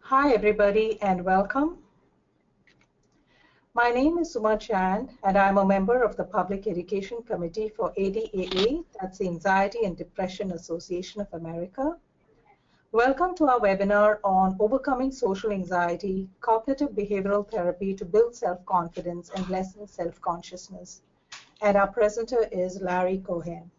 Hi, everybody, and welcome. My name is Suma Chan, and I'm a member of the Public Education Committee for ADAA, that's the Anxiety and Depression Association of America. Welcome to our webinar on Overcoming Social Anxiety, Cognitive Behavioral Therapy to Build Self-Confidence and Lessen Self-Consciousness. And our presenter is Larry Cohen.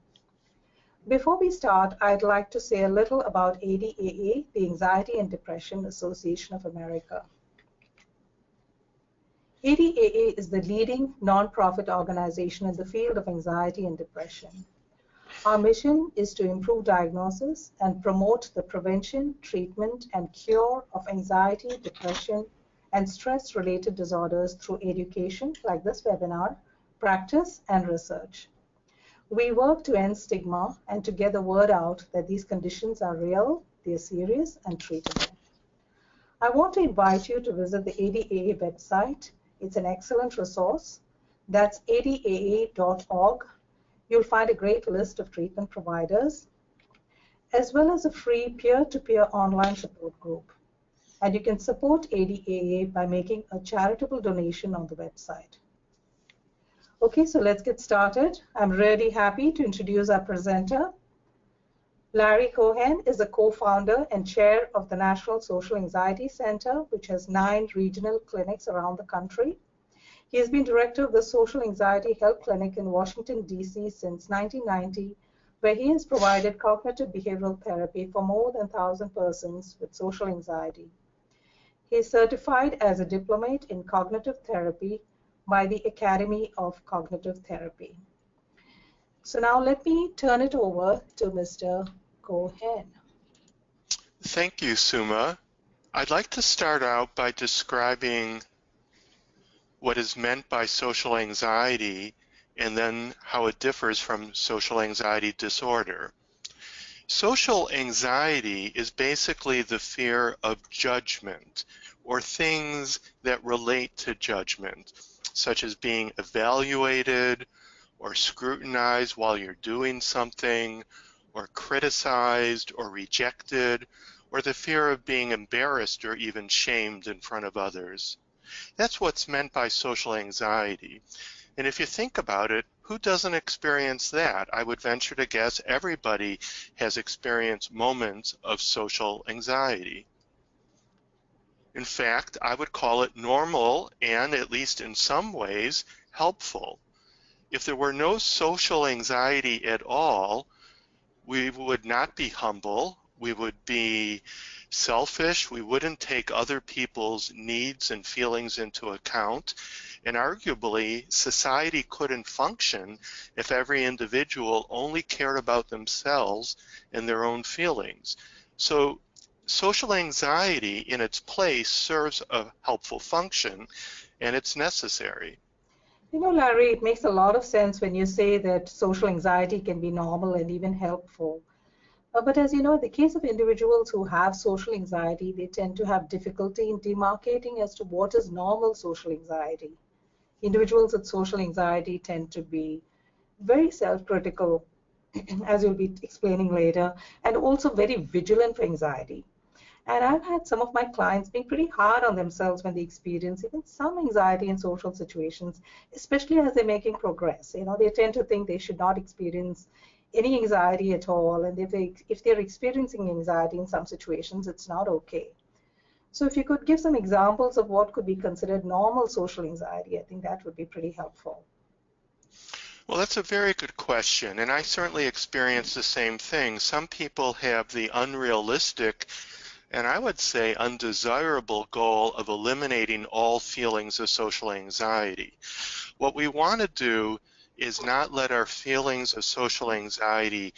Before we start, I'd like to say a little about ADAA, the Anxiety and Depression Association of America. ADAA is the leading nonprofit organization in the field of anxiety and depression. Our mission is to improve diagnosis and promote the prevention, treatment, and cure of anxiety, depression, and stress-related disorders through education, like this webinar, practice, and research. We work to end stigma and to get the word out that these conditions are real, they're serious, and treatable. I want to invite you to visit the ADAA website. It's an excellent resource. That's adaa.org. You'll find a great list of treatment providers, as well as a free peer-to-peer online support group. And you can support ADAA by making a charitable donation on the website. Okay, so let's get started. I'm really happy to introduce our presenter. Larry Cohen is the co-founder and chair of the National Social Anxiety Center, which has 9 regional clinics around the country. He has been director of the Social Anxiety Health Clinic in Washington, D.C. since 1990, where he has provided cognitive behavioral therapy for more than 1,000 persons with social anxiety. He is certified as a diplomate in cognitive therapy by the Academy of Cognitive Therapy. So now let me turn it over to Mr. Cohen. Thank you, Suma. I'd like to start out by describing what is meant by social anxiety and then how it differs from social anxiety disorder. Social anxiety is basically the fear of judgment or things that relate to judgment, such as being evaluated or scrutinized while you're doing something, or criticized or rejected, or the fear of being embarrassed or even shamed in front of others. That's what's meant by social anxiety. And if you think about it, who doesn't experience that? I would venture to guess everybody has experienced moments of social anxiety. In fact, I would call it normal and, at least in some ways, helpful. If there were no social anxiety at all, we would not be humble, we would be selfish, we wouldn't take other people's needs and feelings into account, and arguably society couldn't function if every individual only cared about themselves and their own feelings. So social anxiety in its place serves a helpful function, and it's necessary. You know, Larry, it makes a lot of sense when you say that social anxiety can be normal and even helpful. But as you know, in the case of individuals who have social anxiety, they tend to have difficulty in demarcating as to what is normal social anxiety. Individuals with social anxiety tend to be very self-critical, as you'll be explaining later, and also very vigilant for anxiety. And I've had some of my clients being pretty hard on themselves when they experience even some anxiety in social situations, especially as they're making progress. You know, they tend to think they should not experience any anxiety at all, and if they're experiencing anxiety in some situations, it's not okay. So if you could give some examples of what could be considered normal social anxiety, I think that would be pretty helpful. Well, that's a very good question, and I certainly experience the same thing. Some people have the unrealistic and I would say undesirable goal of eliminating all feelings of social anxiety. What we want to do is not let our feelings of social anxiety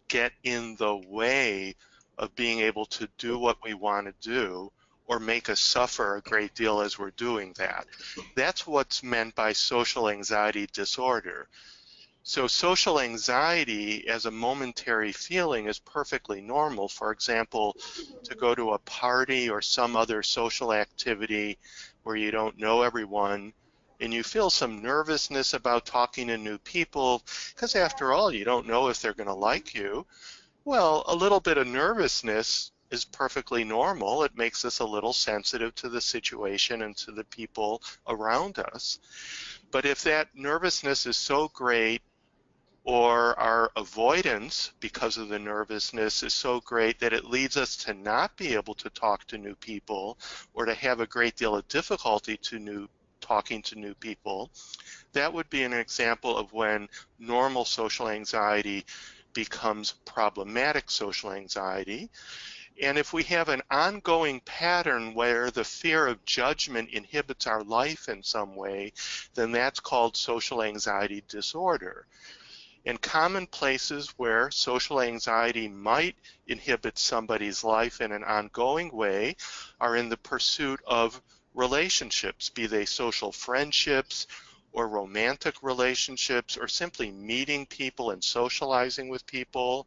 get in the way of being able to do what we want to do or make us suffer a great deal as we're doing that. That's what's meant by social anxiety disorder. So social anxiety as a momentary feeling is perfectly normal. For example, to go to a party or some other social activity where you don't know everyone and you feel some nervousness about talking to new people because after all you don't know if they're going to like you. Well, a little bit of nervousness is perfectly normal. It makes us a little sensitive to the situation and to the people around us. But if that nervousness is so great, or our avoidance because of the nervousness is so great that it leads us to not be able to talk to new people, or to have a great deal of difficulty talking to new people, that would be an example of when normal social anxiety becomes problematic social anxiety. And if we have an ongoing pattern where the fear of judgment inhibits our life in some way, then that's called social anxiety disorder. And common places where social anxiety might inhibit somebody's life in an ongoing way are in the pursuit of relationships, be they social friendships or romantic relationships, or simply meeting people and socializing with people.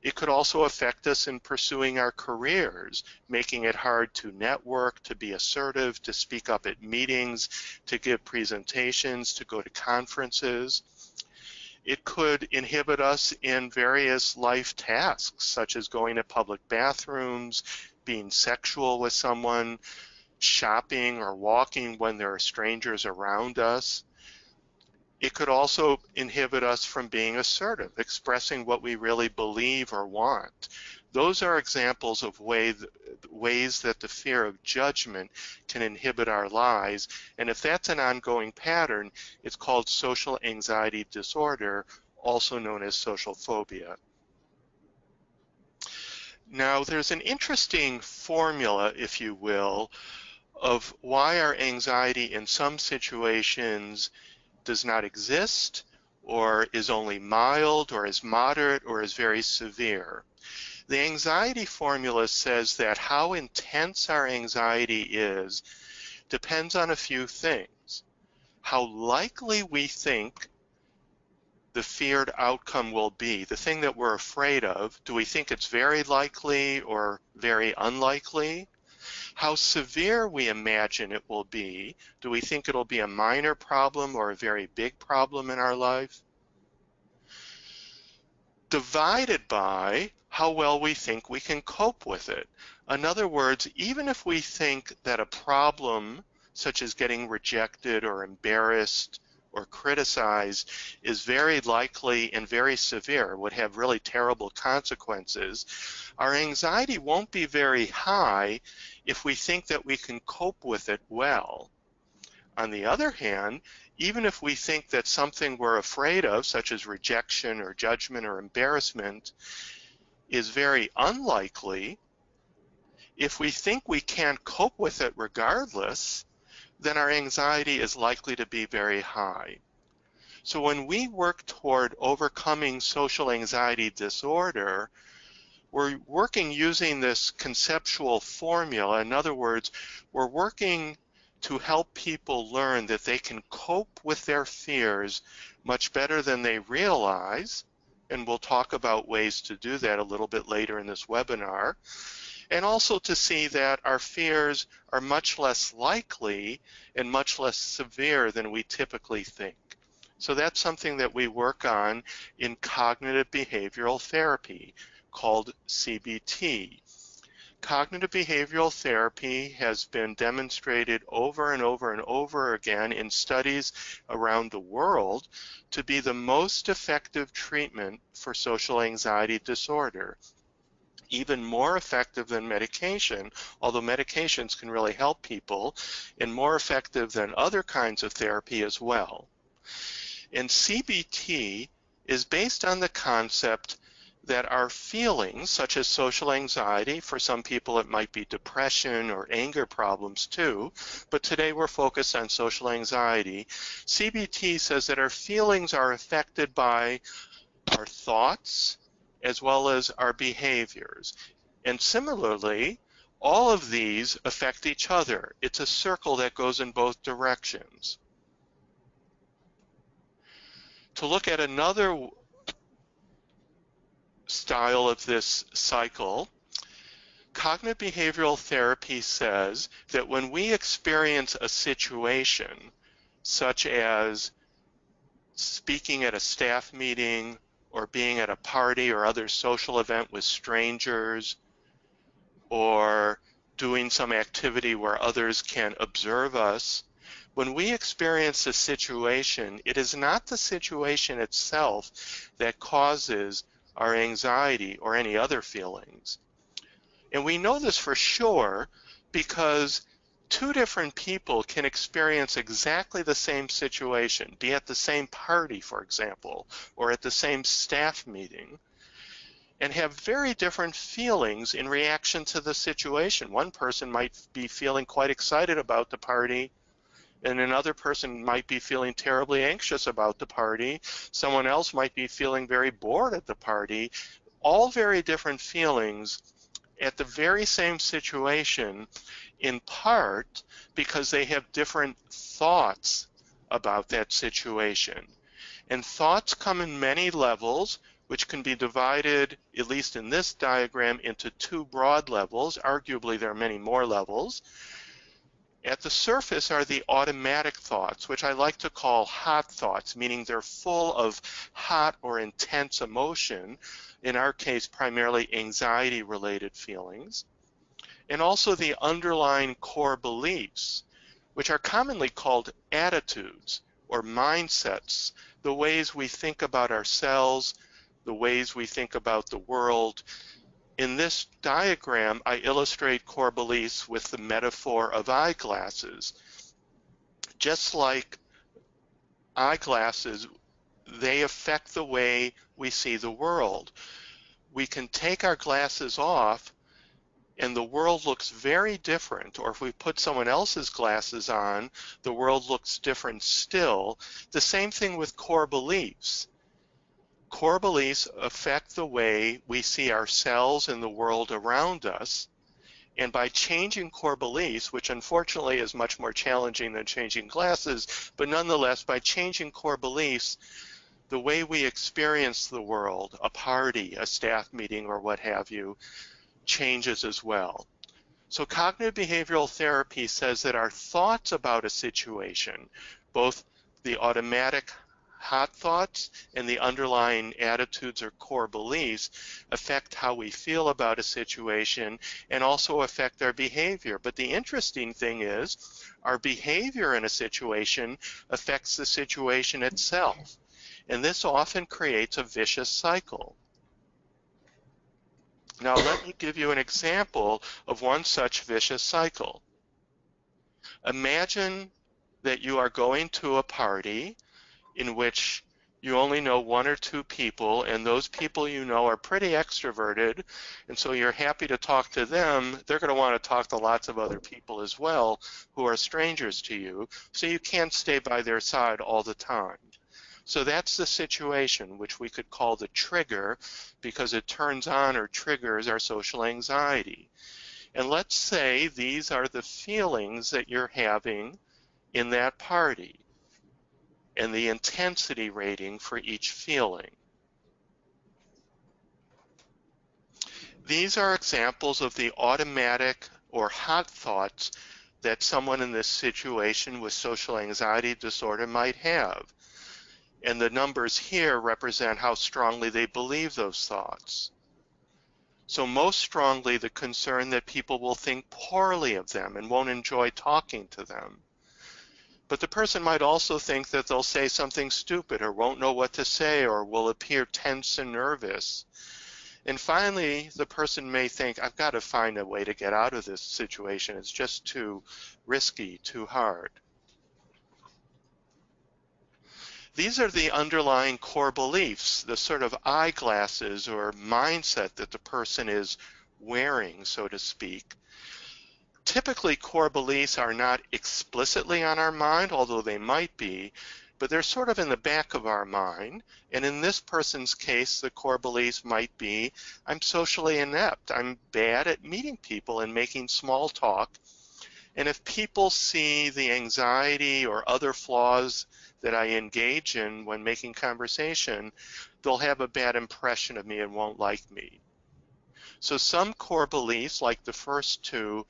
It could also affect us in pursuing our careers, making it hard to network, to be assertive, to speak up at meetings, to give presentations, to go to conferences. It could inhibit us in various life tasks, such as going to public bathrooms, being sexual with someone, shopping or walking when there are strangers around us. It could also inhibit us from being assertive, expressing what we really believe or want. Those are examples of ways that the fear of judgment can inhibit our lives. And if that's an ongoing pattern, it's called social anxiety disorder, also known as social phobia. Now, there's an interesting formula, if you will, of why our anxiety in some situations does not exist, or is only mild, or is moderate, or is very severe. The anxiety formula says that how intense our anxiety is depends on a few things. How likely we think the feared outcome will be, the thing that we're afraid of. Do we think it's very likely or very unlikely? How severe we imagine it will be. Do we think it'll be a minor problem or a very big problem in our life? Divided by how well we think we can cope with it. In other words, even if we think that a problem, such as getting rejected or embarrassed or criticized, is very likely and very severe, would have really terrible consequences, our anxiety won't be very high if we think that we can cope with it well. On the other hand, even if we think that something we're afraid of, such as rejection or judgment or embarrassment, is very unlikely, if we think we can't cope with it regardless, then our anxiety is likely to be very high. So when we work toward overcoming social anxiety disorder, we're working using this conceptual formula. In other words, we're working to help people learn that they can cope with their fears much better than they realize, and we'll talk about ways to do that a little bit later in this webinar, and also to see that our fears are much less likely and much less severe than we typically think. So that's something that we work on in cognitive behavioral therapy, called CBT. Cognitive behavioral therapy has been demonstrated over and over and over again in studies around the world to be the most effective treatment for social anxiety disorder. Even more effective than medication, although medications can really help people, and more effective than other kinds of therapy as well. And CBT is based on the concept that our feelings, such as social anxiety, for some people it might be depression or anger problems too, but today we're focused on social anxiety. CBT says that our feelings are affected by our thoughts as well as our behaviors. And similarly, all of these affect each other. It's a circle that goes in both directions. To look at another style of this cycle, cognitive behavioral therapy says that when we experience a situation, such as speaking at a staff meeting or being at a party or other social event with strangers, or doing some activity where others can observe us. When we experience a situation, it is not the situation itself that causes our anxiety or any other feelings. And we know this for sure because two different people can experience exactly the same situation, be at the same party, for example, or at the same staff meeting, and have very different feelings in reaction to the situation. One person might be feeling quite excited about the party, and another person might be feeling terribly anxious about the party. Someone else might be feeling very bored at the party. All very different feelings at the very same situation, in part because they have different thoughts about that situation. And thoughts come in many levels, which can be divided, at least in this diagram, into two broad levels. Arguably, there are many more levels. At the surface are the automatic thoughts, which I like to call hot thoughts, meaning they're full of hot or intense emotion, in our case primarily anxiety-related feelings, and also the underlying core beliefs, which are commonly called attitudes or mindsets, the ways we think about ourselves, the ways we think about the world. In this diagram, I illustrate core beliefs with the metaphor of eyeglasses. Just like eyeglasses, they affect the way we see the world. We can take our glasses off and the world looks very different, or if we put someone else's glasses on, the world looks different still. The same thing with core beliefs. Core beliefs affect the way we see ourselves and the world around us. And by changing core beliefs, which unfortunately is much more challenging than changing glasses, but nonetheless, by changing core beliefs, the way we experience the world, a party, a staff meeting, or what have you, changes as well. So cognitive behavioral therapy says that our thoughts about a situation, both the automatic hot thoughts and the underlying attitudes or core beliefs, affect how we feel about a situation and also affect our behavior. But the interesting thing is our behavior in a situation affects the situation itself. And this often creates a vicious cycle. Now let me give you an example of one such vicious cycle. Imagine that you are going to a party in which you only know one or two people, and those people you know are pretty extroverted, and so you're happy to talk to them. They're going to want to talk to lots of other people as well who are strangers to you, so you can't stay by their side all the time. So that's the situation, which we could call the trigger, because it turns on or triggers our social anxiety. And let's say these are the feelings that you're having in that party and the intensity rating for each feeling. These are examples of the automatic or hot thoughts that someone in this situation with social anxiety disorder might have. And the numbers here represent how strongly they believe those thoughts. So most strongly, the concern that people will think poorly of them and won't enjoy talking to them. But the person might also think that they'll say something stupid or won't know what to say or will appear tense and nervous. And finally, the person may think, I've got to find a way to get out of this situation. It's just too risky, too hard. These are the underlying core beliefs, the sort of eyeglasses or mindset that the person is wearing, so to speak. Typically, core beliefs are not explicitly on our mind, although they might be, but they're sort of in the back of our mind. And in this person's case, the core beliefs might be, I'm socially inept. I'm bad at meeting people and making small talk. And if people see the anxiety or other flaws that I engage in when making conversation, they'll have a bad impression of me and won't like me. So some core beliefs, like the first two,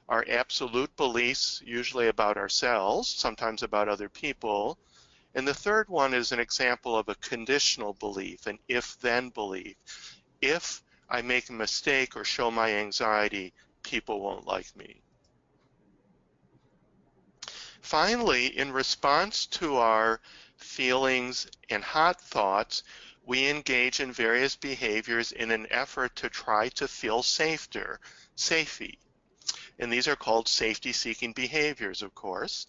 are absolute beliefs, usually about ourselves, sometimes about other people. And the third one is an example of a conditional belief, an if-then belief. If I make a mistake or show my anxiety, people won't like me. Finally, in response to our feelings and hot thoughts, we engage in various behaviors in an effort to try to feel safety. And these are called safety-seeking behaviors, of course.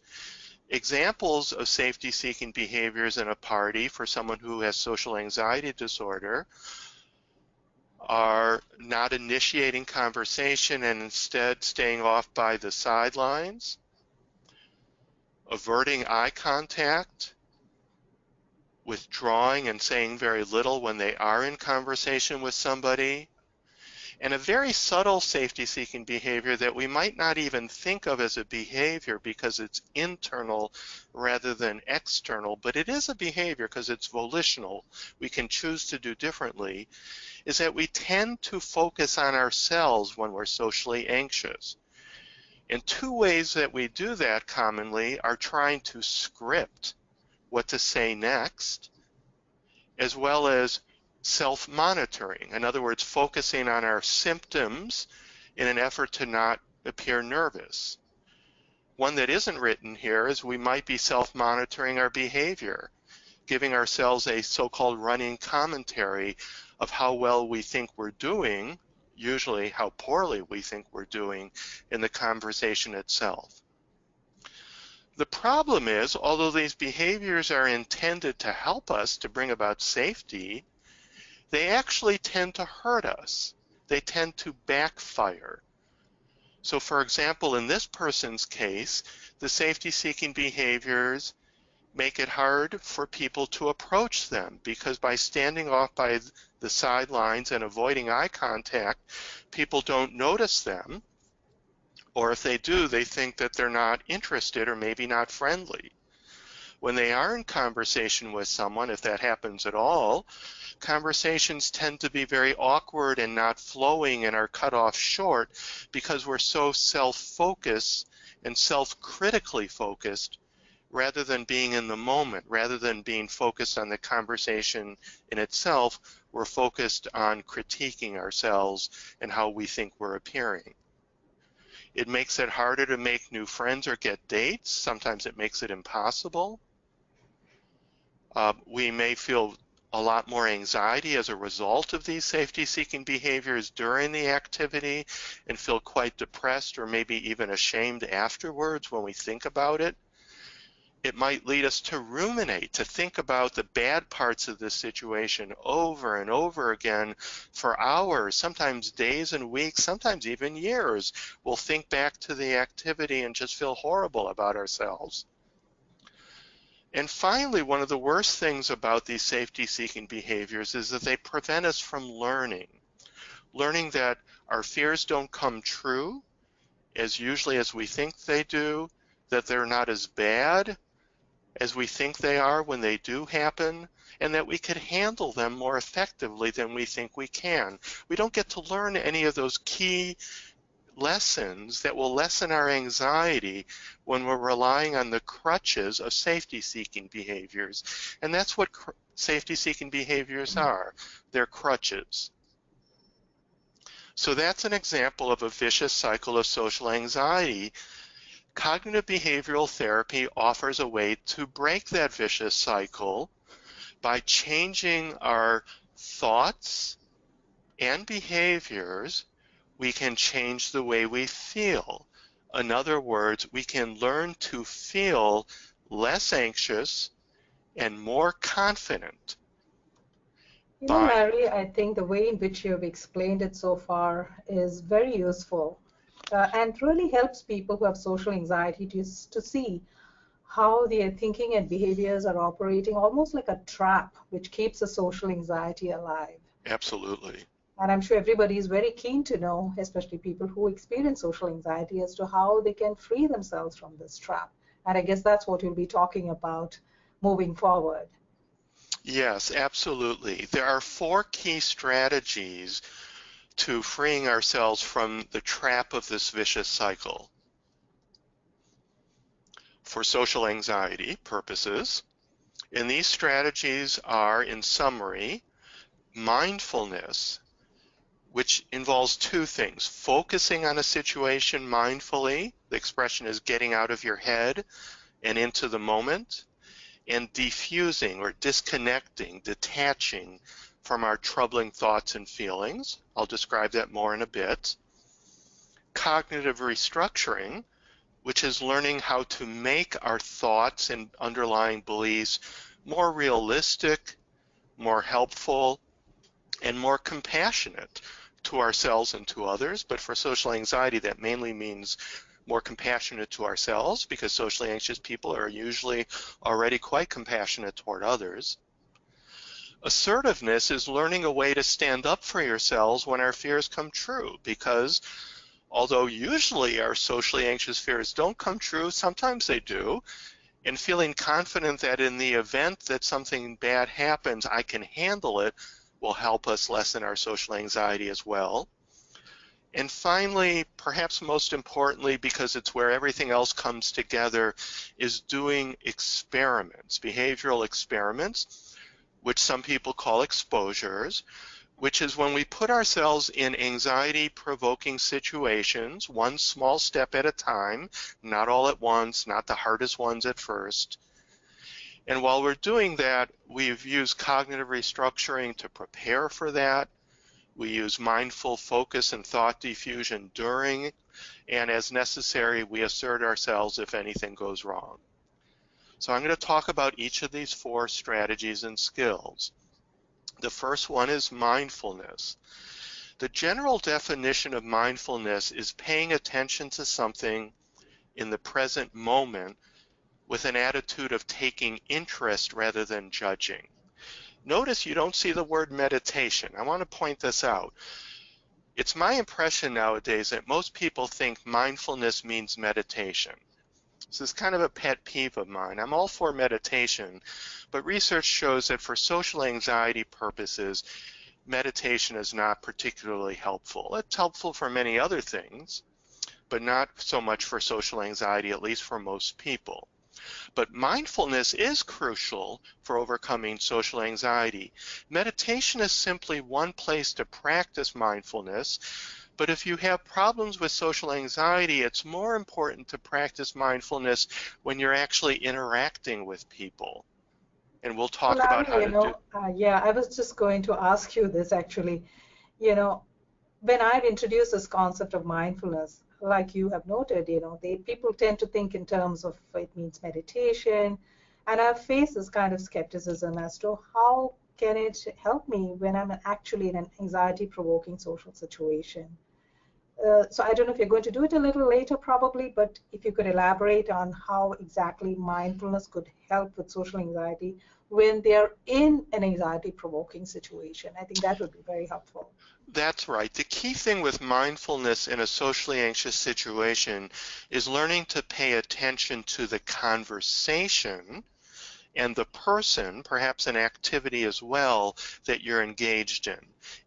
Examples of safety-seeking behaviors in a party for someone who has social anxiety disorder are not initiating conversation and instead staying off by the sidelines, averting eye contact, withdrawing and saying very little when they are in conversation with somebody, and a very subtle safety-seeking behavior that we might not even think of as a behavior because it's internal rather than external, but it is a behavior because it's volitional. We can choose to do differently, is that we tend to focus on ourselves when we're socially anxious. And two ways that we do that commonly are trying to script what to say next, as well as self-monitoring. In other words, focusing on our symptoms in an effort to not appear nervous. One that isn't written here is we might be self-monitoring our behavior, giving ourselves a so-called running commentary of how well we think we're doing, usually how poorly we think we're doing in the conversation itself. The problem is, although these behaviors are intended to help us to bring about safety, they actually tend to hurt us. They tend to backfire. So for example, in this person's case, the safety-seeking behaviors make it hard for people to approach them because by standing off by the sidelines and avoiding eye contact, people don't notice them, or if they do, they think that they're not interested or maybe not friendly. When they are in conversation with someone, if that happens at all, conversations tend to be very awkward and not flowing and are cut off short because we're so self-focused and self-critically focused rather than being in the moment, rather than being focused on the conversation in itself, we're focused on critiquing ourselves and how we think we're appearing. It makes it harder to make new friends or get dates. Sometimes it makes it impossible. We may feel a lot more anxiety as a result of these safety-seeking behaviors during the activity and feel quite depressed or maybe even ashamed afterwards when we think about it. It might lead us to ruminate, to think about the bad parts of this situation over and over again for hours, sometimes days and weeks, sometimes even years. We'll think back to the activity and just feel horrible about ourselves. And finally, one of the worst things about these safety-seeking behaviors is that they prevent us from learning that our fears don't come true as usually as we think they do, that they're not as bad as we think they are when they do happen, and that we could handle them more effectively than we think we can. We don't get to learn any of those key lessons that will lessen our anxiety when we're relying on the crutches of safety-seeking behaviors. And that's what safety-seeking behaviors are. They're crutches. So that's an example of a vicious cycle of social anxiety. Cognitive behavioral therapy offers a way to break that vicious cycle by changing our thoughts and behaviors. We can change the way we feel. In other words, we can learn to feel less anxious and more confident. You know, Larry, I think the way in which you have explained it so far is very useful and really helps people who have social anxiety to see how their thinking and behaviors are operating almost like a trap which keeps the social anxiety alive. Absolutely. And I'm sure everybody is very keen to know, especially people who experience social anxiety, as to how they can free themselves from this trap. And I guess that's what you'll be talking about moving forward. Yes, absolutely. There are 4 key strategies to freeing ourselves from the trap of this vicious cycle for social anxiety purposes. And these strategies are, in summary, mindfulness, which involves two things: focusing on a situation mindfully, the expression is getting out of your head and into the moment, and diffusing or disconnecting, detaching from our troubling thoughts and feelings. I'll describe that more in a bit. Cognitive restructuring, which is learning how to make our thoughts and underlying beliefs more realistic, more helpful, and more compassionate to ourselves and to others. But for social anxiety, that mainly means more compassionate to ourselves, because socially anxious people are usually already quite compassionate toward others. Assertiveness is learning a way to stand up for yourselves when our fears come true, because although usually our socially anxious fears don't come true, sometimes they do, and feeling confident that in the event that something bad happens, I can handle it, will help us lessen our social anxiety as well. And finally, perhaps most importantly, because it's where everything else comes together, is doing experiments, behavioral experiments, which some people call exposures, which is when we put ourselves in anxiety-provoking situations, one small step at a time, not all at once, not the hardest ones at first. And while we're doing that, we've used cognitive restructuring to prepare for that. We use mindful focus and thought diffusion during, and as necessary, we assert ourselves if anything goes wrong. So I'm going to talk about each of these four strategies and skills. The first one is mindfulness. The general definition of mindfulness is paying attention to something in the present moment with an attitude of taking interest rather than judging. Notice you don't see the word meditation. I want to point this out. It's my impression nowadays that most people think mindfulness means meditation. This is kind of a pet peeve of mine. I'm all for meditation, but research shows that for social anxiety purposes, meditation is not particularly helpful. It's helpful for many other things, but not so much for social anxiety, at least for most people. But mindfulness is crucial for overcoming social anxiety. Meditation is simply one place to practice mindfulness, but if you have problems with social anxiety, it's more important to practice mindfulness when you're actually interacting with people. And we'll talk Well, about how Larry, to do. yeah, I was just going to ask you this actually. You know, when I've introduced this concept of mindfulness, like you have noted, people tend to think in terms of it means meditation, and I've faced this kind of skepticism as to how can it help me when I'm actually in an anxiety-provoking social situation. So I don't know if you're going to do it a little later probably, but if you could elaborate on how exactly mindfulness could help with social anxiety when they're in an anxiety-provoking situation, I think that would be very helpful. That's right. The key thing with mindfulness in a socially anxious situation is learning to pay attention to the conversation and the person, perhaps an activity as well, that you're engaged in.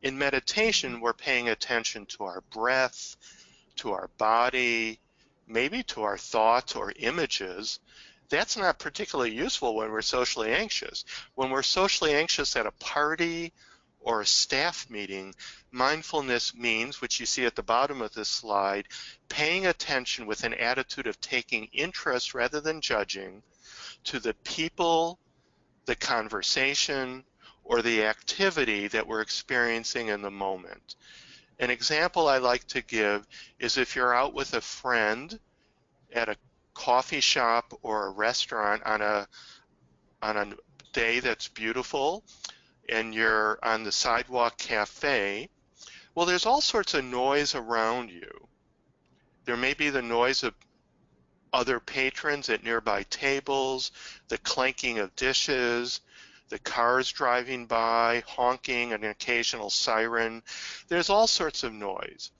In meditation, we're paying attention to our breath, to our body, maybe to our thoughts or images. That's not particularly useful when we're socially anxious. When we're socially anxious at a party or a staff meeting, mindfulness means, which you see at the bottom of this slide, paying attention with an attitude of taking interest rather than judging to the people, the conversation, or the activity that we're experiencing in the moment. An example I like to give is if you're out with a friend at a coffee shop or a restaurant on a day that's beautiful, and you're on the sidewalk cafe, well, there's all sorts of noise around you. There may be the noise of other patrons at nearby tables, the clanking of dishes, the cars driving by, honking, an occasional siren. There's all sorts of noise.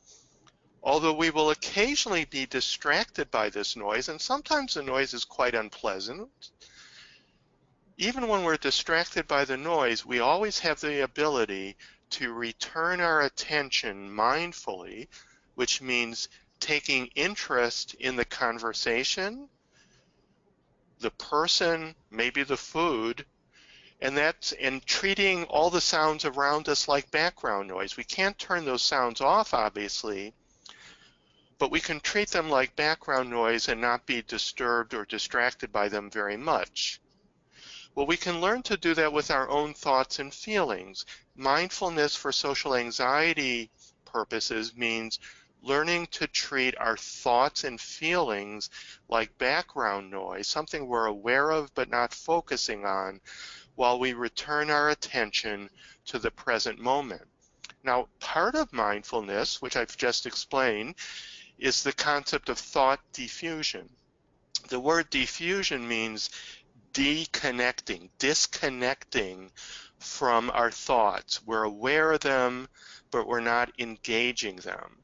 Although we will occasionally be distracted by this noise, and sometimes the noise is quite unpleasant, even when we're distracted by the noise, we always have the ability to return our attention mindfully, which means taking interest in the conversation, the person, maybe the food, And that's in treating all the sounds around us like background noise. We can't turn those sounds off, obviously, but we can treat them like background noise and not be disturbed or distracted by them very much. Well, we can learn to do that with our own thoughts and feelings. Mindfulness for social anxiety purposes means learning to treat our thoughts and feelings like background noise, something we're aware of but not focusing on, while we return our attention to the present moment. Now, part of mindfulness, which I've just explained, is the concept of thought diffusion. The word diffusion means disconnecting from our thoughts. We're aware of them, but we're not engaging them.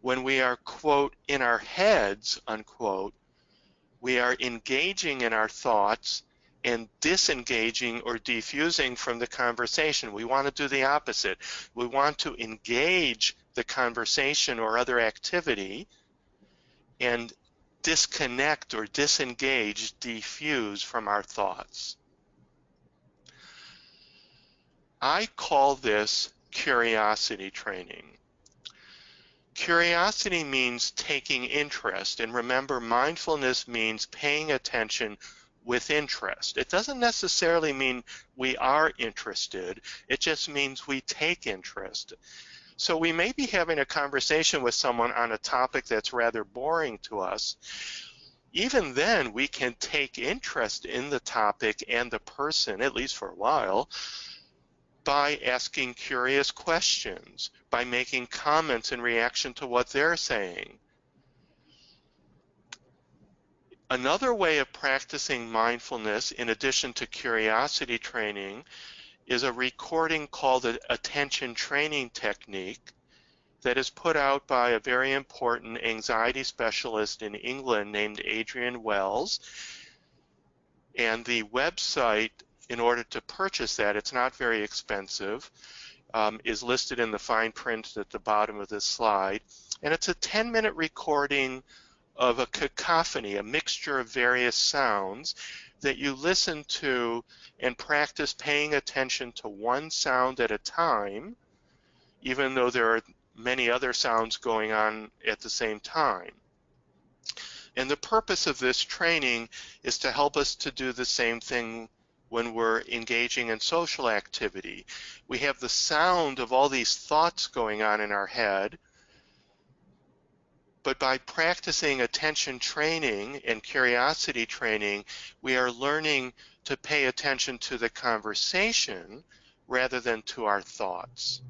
When we are, quote, in our heads, unquote, we are engaging in our thoughts and disengaging or defusing from the conversation. We want to do the opposite. We want to engage the conversation or other activity and disconnect or disengage, defuse from our thoughts. I call this curiosity training. Curiosity means taking interest, and remember, mindfulness means paying attention with interest. It doesn't necessarily mean we are interested, it just means we take interest. So we may be having a conversation with someone on a topic that's rather boring to us. Even then, we can take interest in the topic and the person, at least for a while, by asking curious questions, by making comments in reaction to what they're saying. Another way of practicing mindfulness, in addition to curiosity training, is a recording called the attention training technique that is put out by a very important anxiety specialist in England named Adrian Wells. And the website, in order to purchase that, it's not very expensive, is listed in the fine print at the bottom of this slide. And it's a 10-minute recording of a cacophony, a mixture of various sounds that you listen to and practice paying attention to one sound at a time, even though there are many other sounds going on at the same time. And the purpose of this training is to help us to do the same thing when we're engaging in social activity. We have the sound of all these thoughts going on in our head, but by practicing attention training and curiosity training, we are learning to pay attention to the conversation rather than to our thoughts.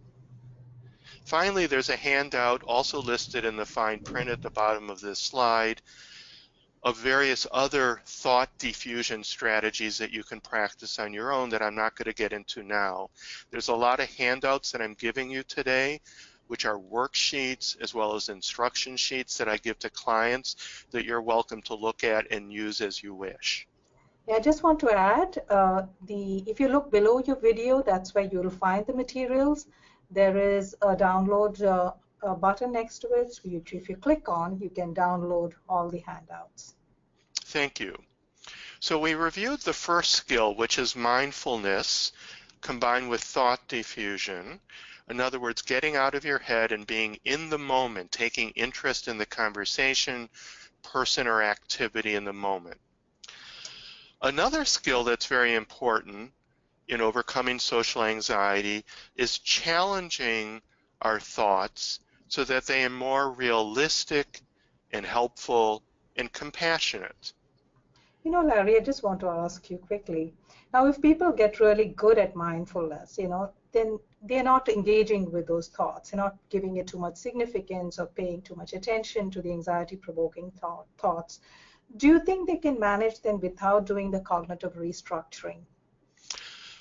Finally, there's a handout also listed in the fine print at the bottom of this slide of various other thought diffusion strategies that you can practice on your own that I'm not going to get into now. There's a lot of handouts that I'm giving you today, which are worksheets as well as instruction sheets that I give to clients that you're welcome to look at and use as you wish. Yeah, I just want to add, if you look below your video, that's where you'll find the materials. There is a download button next to it, which if you click on, you can download all the handouts. Thank you. So we reviewed the first skill, which is mindfulness combined with thought diffusion. In other words, getting out of your head and being in the moment, taking interest in the conversation, person, or activity in the moment. Another skill that's very important in overcoming social anxiety is challenging our thoughts so that they are more realistic and helpful and compassionate. You know, Larry, I just want to ask you quickly. Now, if people get really good at mindfulness, then they're not engaging with those thoughts. They're not giving it too much significance or paying too much attention to the anxiety-provoking thoughts. Do you think they can manage them without doing the cognitive restructuring?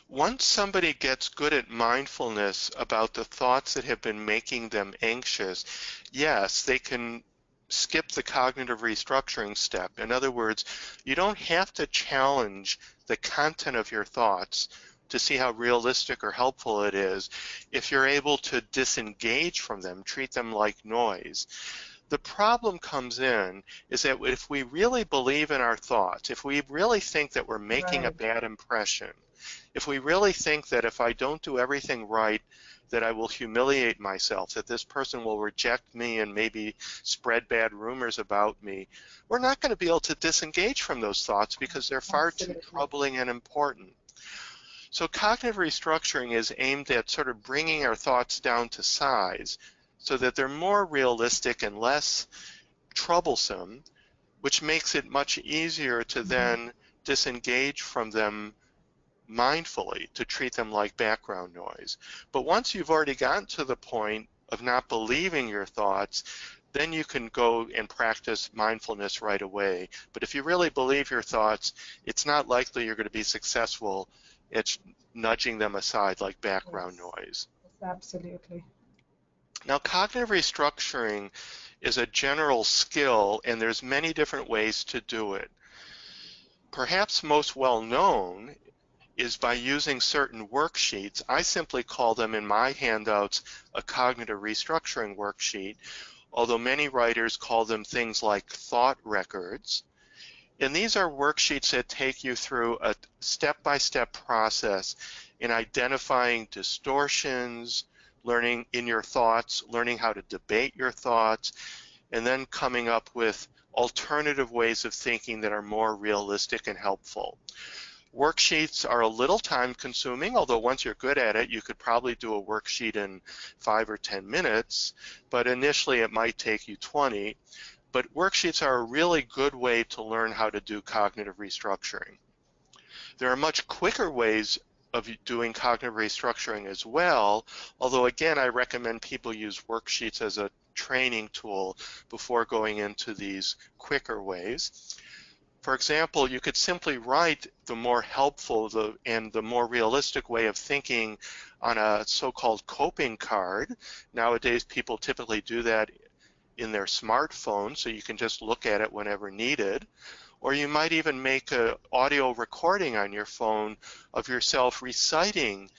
Once somebody gets good at mindfulness about the thoughts that have been making them anxious, yes, they can skip the cognitive restructuring step. In other words, you don't have to challenge the content of your thoughts to see how realistic or helpful it is if you're able to disengage from them, treat them like noise. The problem comes in is that if we really believe in our thoughts, if we really think that we're making a bad impression, If we really think that if I don't do everything right, that I will humiliate myself, that this person will reject me and maybe spread bad rumors about me, we're not going to be able to disengage from those thoughts because they're far too troubling and important. So cognitive restructuring is aimed at sort of bringing our thoughts down to size so that they're more realistic and less troublesome, which makes it much easier to then disengage from them mindfully, to treat them like background noise. But once you've already gotten to the point of not believing your thoughts, then you can go and practice mindfulness right away. But if you really believe your thoughts, it's not likely you're going to be successful at nudging them aside like background noise. Absolutely. Now, cognitive restructuring is a general skill, and there's many different ways to do it. Perhaps most well known is by using certain worksheets. I simply call them in my handouts a cognitive restructuring worksheet, although many writers call them things like thought records. And these are worksheets that take you through a step-by-step process in identifying distortions, learning in your thoughts, learning how to debate your thoughts, and then coming up with alternative ways of thinking that are more realistic and helpful. Worksheets are a little time consuming, although once you're good at it, you could probably do a worksheet in 5 or 10 minutes, but initially it might take you 20. But worksheets are a really good way to learn how to do cognitive restructuring. There are much quicker ways of doing cognitive restructuring as well, although again, I recommend people use worksheets as a training tool before going into these quicker ways. For example, you could simply write the more helpful and the more realistic way of thinking on a so-called coping card. Nowadays, people typically do that in their smartphone, so you can just look at it whenever needed. Or you might even make an audio recording on your phone of yourself reciting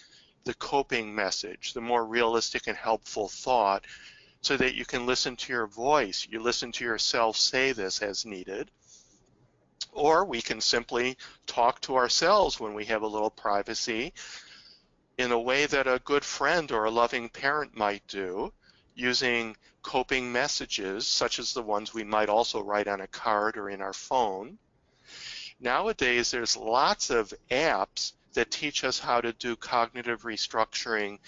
the coping message, the more realistic and helpful thought, so that you can listen to your voice. You listen to yourself say this as needed. Or we can simply talk to ourselves when we have a little privacy in a way that a good friend or a loving parent might do, using coping messages such as the ones we might also write on a card or in our phone. Nowadays, there's lots of apps that teach us how to do cognitive restructuring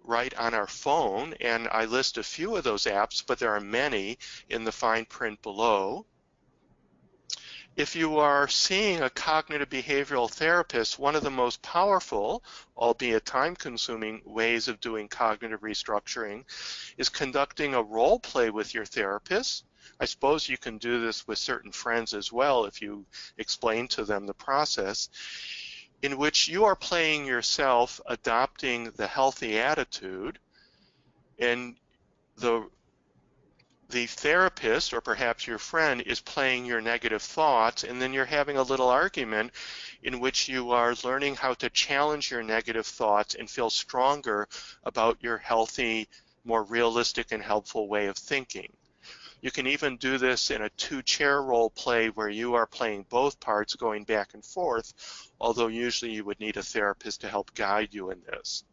right on our phone, and I list a few of those apps, but there are many in the fine print below. If you are seeing a cognitive behavioral therapist, one of the most powerful, albeit time-consuming, ways of doing cognitive restructuring is conducting a role play with your therapist. I suppose you can do this with certain friends as well if you explain to them the process, in which you are playing yourself adopting the healthy attitude, and the therapist, or perhaps your friend, is playing your negative thoughts, and then you're having a little argument in which you are learning how to challenge your negative thoughts and feel stronger about your healthy, more realistic and helpful way of thinking. You can even do this in a two-chair role play where you are playing both parts going back and forth, although usually you would need a therapist to help guide you in this.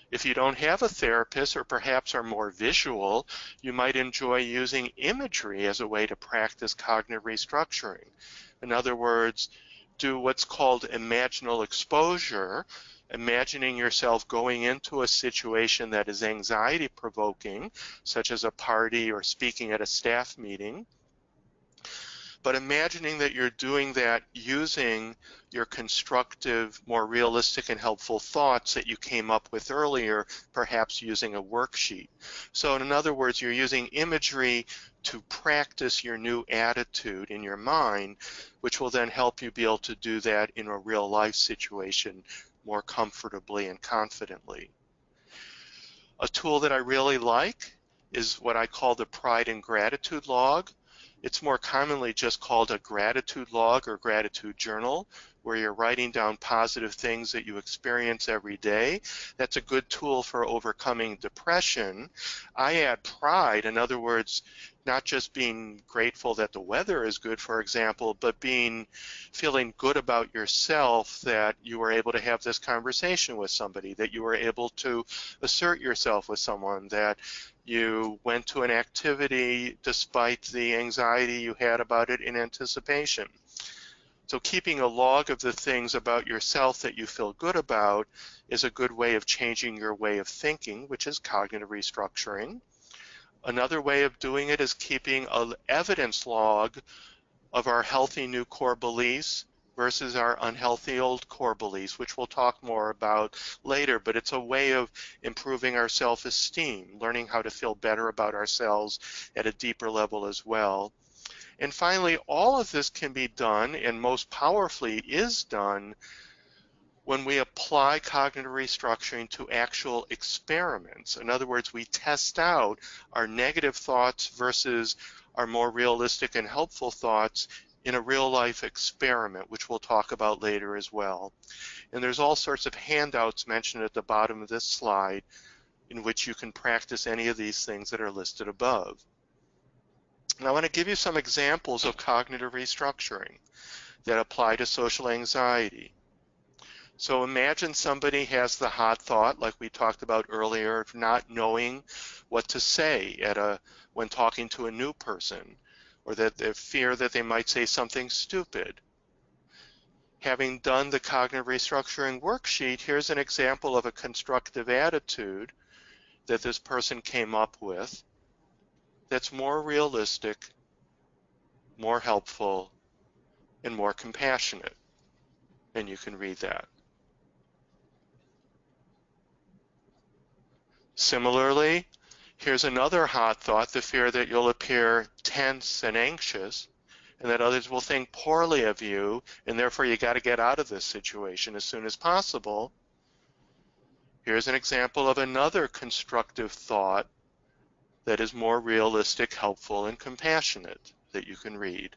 If you don't have a therapist, or perhaps are more visual, you might enjoy using imagery as a way to practice cognitive restructuring. In other words, do what's called imaginal exposure, imagining yourself going into a situation that is anxiety-provoking, such as a party or speaking at a staff meeting, but imagining that you're doing that using your constructive, more realistic and helpful thoughts that you came up with earlier, perhaps using a worksheet. So in other words, you're using imagery to practice your new attitude in your mind, which will then help you be able to do that in a real life situation more comfortably and confidently. A tool that I really like is what I call the Pride and Gratitude log, It's more commonly just called a gratitude log or gratitude journal, where you're writing down positive things that you experience every day. That's a good tool for overcoming depression. I add pride, in other words, not just being grateful that the weather is good, for example, but feeling good about yourself, that you were able to have this conversation with somebody, that you were able to assert yourself with someone, that you went to an activity despite the anxiety you had about it in anticipation. So keeping a log of the things about yourself that you feel good about is a good way of changing your way of thinking, which is cognitive restructuring. Another way of doing it is keeping an evidence log of our healthy new core beliefs versus our unhealthy old core beliefs, which we'll talk more about later, but it's a way of improving our self-esteem, learning how to feel better about ourselves at a deeper level as well. And finally, all of this can be done, and most powerfully is done, when we apply cognitive restructuring to actual experiments. In other words, we test out our negative thoughts versus our more realistic and helpful thoughts in a real-life experiment, which we'll talk about later as well. And there's all sorts of handouts mentioned at the bottom of this slide in which you can practice any of these things that are listed above. Now I want to give you some examples of cognitive restructuring that apply to social anxiety. So imagine somebody has the hot thought, like we talked about earlier, of not knowing what to say when talking to a new person, or that they fear that they might say something stupid. Having done the cognitive restructuring worksheet, here's an example of a constructive attitude that this person came up with that's more realistic, more helpful, and more compassionate. And you can read that. Similarly, here's another hot thought, the fear that you'll appear tense and anxious, and that others will think poorly of you, and therefore you got to get out of this situation as soon as possible. Here's an example of another constructive thought that is more realistic, helpful, and compassionate that you can read.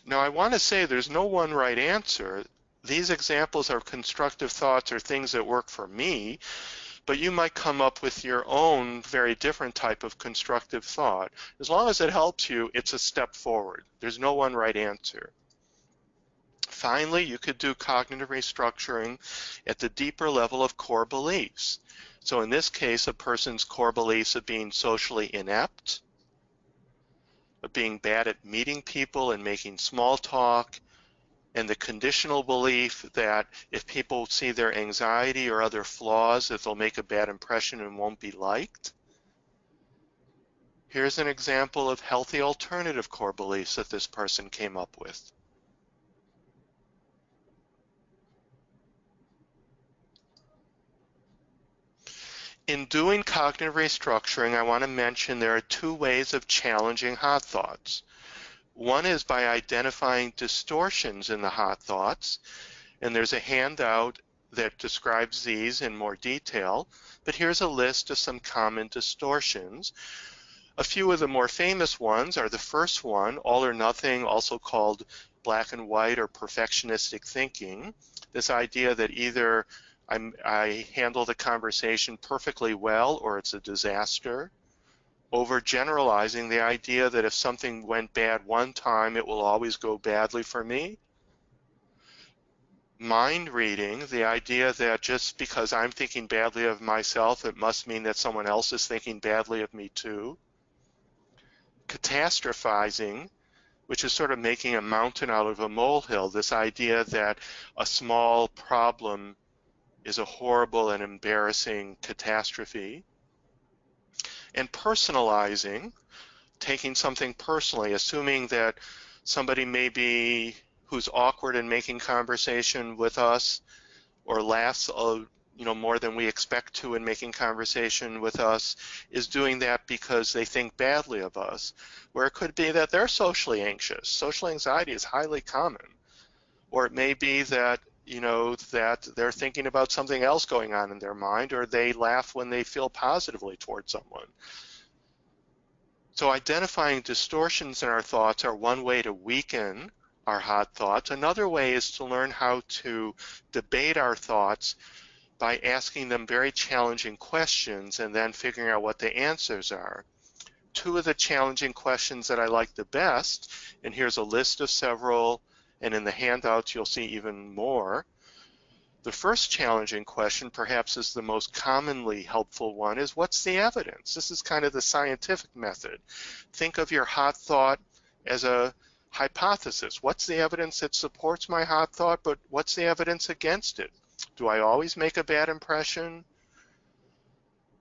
Now I want to say there's no one right answer. These examples are constructive thoughts or things that work for me, but you might come up with your own very different type of constructive thought. As long as it helps you, it's a step forward. There's no one right answer. Finally, you could do cognitive restructuring at the deeper level of core beliefs. So in this case, a person's core beliefs of being socially inept, of being bad at meeting people and making small talk, and the conditional belief that if people see their anxiety or other flaws, that they'll make a bad impression and won't be liked. Here's an example of healthy alternative core beliefs that this person came up with. In doing cognitive restructuring, I want to mention there are two ways of challenging hot thoughts. One is by identifying distortions in the hot thoughts, and there's a handout that describes these in more detail, but here's a list of some common distortions. A few of the more famous ones are the first one, all or nothing, also called black and white or perfectionistic thinking. This idea that either I handle the conversation perfectly well or it's a disaster. Overgeneralizing the idea that if something went bad one time, it will always go badly for me. Mind reading, the idea that just because I'm thinking badly of myself, it must mean that someone else is thinking badly of me too. Catastrophizing, which is sort of making a mountain out of a molehill, this idea that a small problem is a horrible and embarrassing catastrophe. And personalizing, taking something personally, assuming that somebody maybe who's awkward in making conversation with us or laughs more than we expect to in making conversation with us is doing that because they think badly of us, where it could be that they're socially anxious. Social anxiety is highly common. Or it may be that you know, that they're thinking about something else going on in their mind, or they laugh when they feel positively towards someone. So identifying distortions in our thoughts are one way to weaken our hot thoughts. Another way is to learn how to debate our thoughts by asking them very challenging questions and then figuring out what the answers are. Two of the challenging questions that I like the best, and here's a list of several, and in the handouts you'll see even more. The first challenging question, perhaps is the most commonly helpful one, is what's the evidence? This is kind of the scientific method. Think of your hot thought as a hypothesis. What's the evidence that supports my hot thought, but what's the evidence against it? Do I always make a bad impression?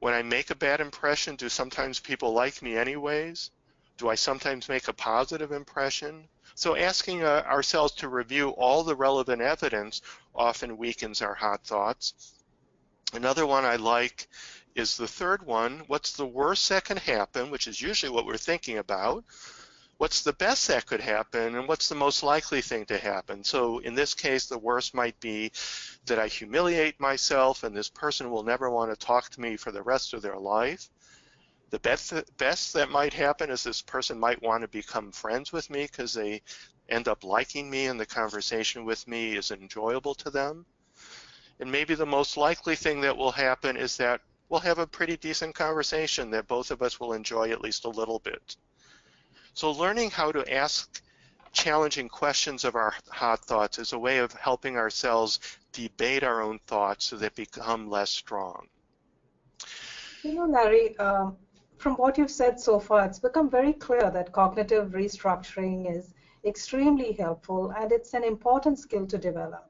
When I make a bad impression, do sometimes people like me anyways? Do I sometimes make a positive impression? So asking ourselves to review all the relevant evidence often weakens our hot thoughts. Another one I like is the third one. What's the worst that can happen, which is usually what we're thinking about? What's the best that could happen, and what's the most likely thing to happen? So in this case, the worst might be that I humiliate myself and this person will never want to talk to me for the rest of their life. The best that might happen is this person might want to become friends with me because they end up liking me and the conversation with me is enjoyable to them. And maybe the most likely thing that will happen is that we'll have a pretty decent conversation that both of us will enjoy at least a little bit. So learning how to ask challenging questions of our hot thoughts is a way of helping ourselves debate our own thoughts so they become less strong. You know, Larry, from what you've said so far, it's become very clear that cognitive restructuring is extremely helpful and it's an important skill to develop.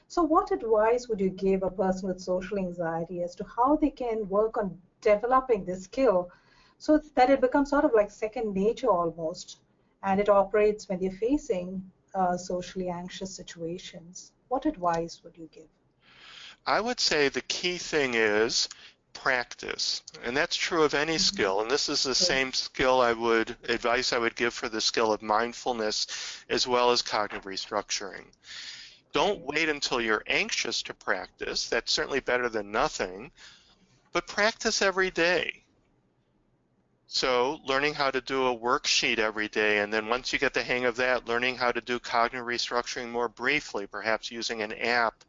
So what advice would you give a person with social anxiety as to how they can work on developing this skill so that it becomes sort of like second nature almost, and it operates when they're facing socially anxious situations? What advice would you give? I would say the key thing is practice, and that's true of any skill, and this is the same advice I would give for the skill of mindfulness as well as cognitive restructuring. Don't wait until you're anxious to practice. That's certainly better than nothing, but practice every day. So learning how to do a worksheet every day, and then once you get the hang of that, learning how to do cognitive restructuring more briefly, perhaps using an app